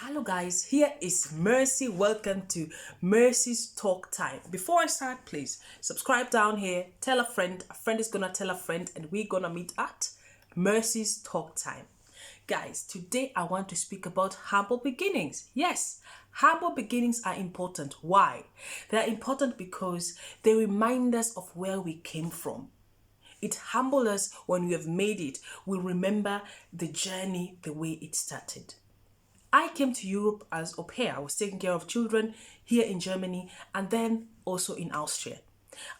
Hello guys, here is Mercy. Welcome to Mercy's Talk Time. Before I start, please subscribe down here, tell a friend is gonna tell a friend, and we're gonna meet at Mercy's Talk Time. Guys, today I want to speak about humble beginnings. Yes, humble beginnings are important. Why? They're important because they remind us of where we came from. It humbles us when we have made it. We remember the journey the way it started. I came to Europe as au pair. I was taking care of children here in Germany and then also in Austria.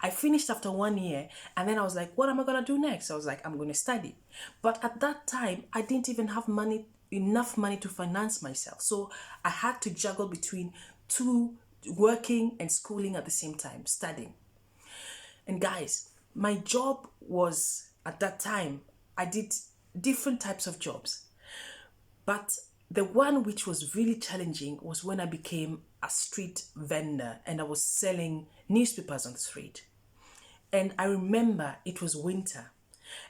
I finished after 1 year and then I was like, what am I going to do next? I was like, I'm going to study. But at that time, I didn't even have enough money to finance myself. So I had to juggle between two, working and schooling at the same time, studying. And guys, my job was at that time, I did different types of jobs. But the one which was really challenging was when I became a street vendor and I was selling newspapers on the street. And I remember it was winter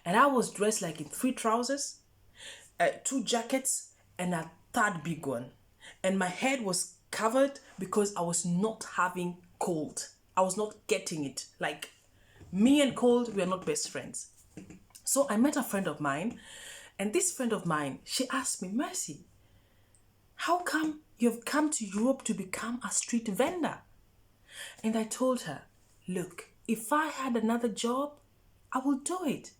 and I was dressed like in 3 trousers, 2 jackets and a third big one. And my head was covered because I was not having cold. I was not getting it. Like, me and cold, we are not best friends. So I met a friend of mine, and this friend of mine, she asked me, Mercy, how come you've come to Europe to become a street vendor? And I told her, look, if I had another job, I will do it.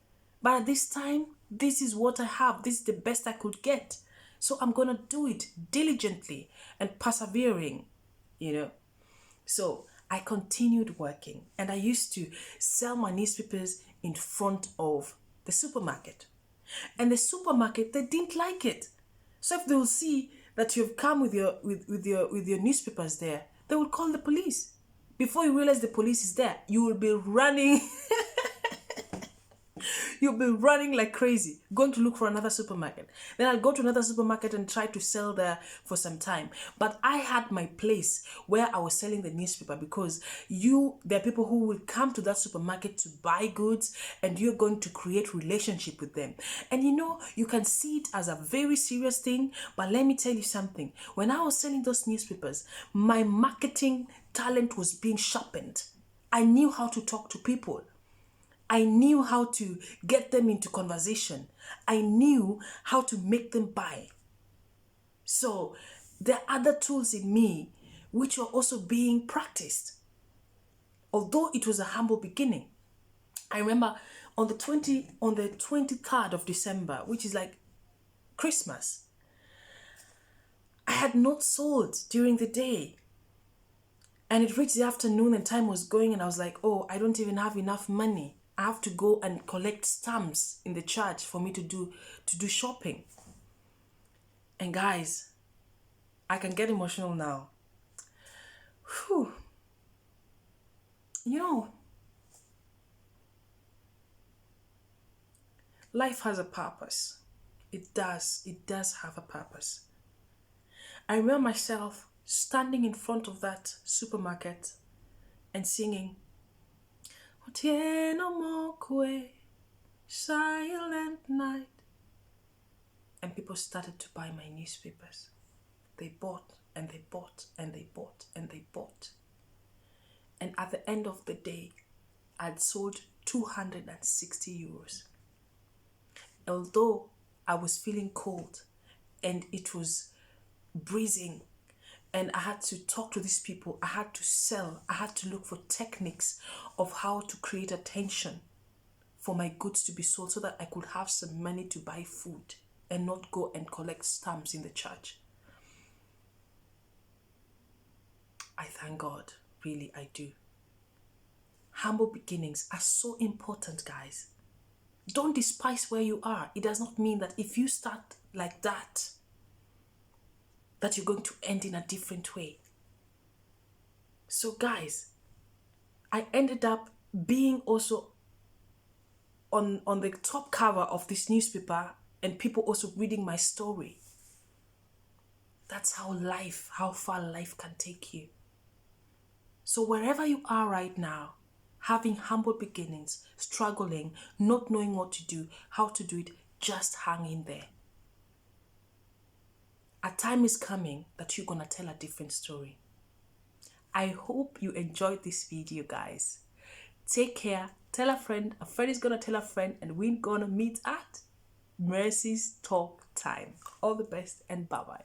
But at this time, this is what I have. This is the best I could get. So I'm going to do it diligently and persevering, So I continued working and I used to sell my newspapers in front of the supermarket. And the supermarket, they didn't like it. So if they will see that you've come with your newspapers there, they will call the police. Before you realize the police is there, you will be running. You'll be running like crazy, going to look for another supermarket. Then I'll go to another supermarket and try to sell there for some time. But I had my place where I was selling the newspaper because there are people who will come to that supermarket to buy goods and you're going to create relationship with them. And you can see it as a very serious thing, but let me tell you something. When I was selling those newspapers, my marketing talent was being sharpened. I knew how to talk to people. I knew how to get them into conversation. I knew how to make them buy. So there are other tools in me which are also being practiced. Although it was a humble beginning. I remember on the 23rd of December, which is like Christmas, I had not sold during the day. And it reached the afternoon and time was going and I was like, oh, I don't even have enough money. I have to go and collect stamps in the church for me to do shopping. And guys, I can get emotional now. Whew. Life has a purpose. It does have a purpose. I remember myself standing in front of that supermarket and singing, Otieno Mokwe, Silent Night. And people started to buy my newspapers. They bought and they bought and they bought and they bought. And at the end of the day, I'd sold 260 euros. Although I was feeling cold and it was breezing, and I had to talk to these people. I had to sell. I had to look for techniques of how to create attention for my goods to be sold so that I could have some money to buy food and not go and collect stamps in the church. I thank God. Really, I do. Humble beginnings are so important, guys. Don't despise where you are. It does not mean that if you start like that you're going to end in a different way. So guys, I ended up being also on the top cover of this newspaper and people also reading my story. That's how far life can take you. So wherever you are right now, having humble beginnings, struggling, not knowing what to do, how to do it, just hang in there. a time is coming that you're gonna tell a different story. I hope you enjoyed this video, guys. Take care. Tell a friend is gonna tell a friend, and we're gonna meet at Mercy's Talk Time. All the best and bye-bye.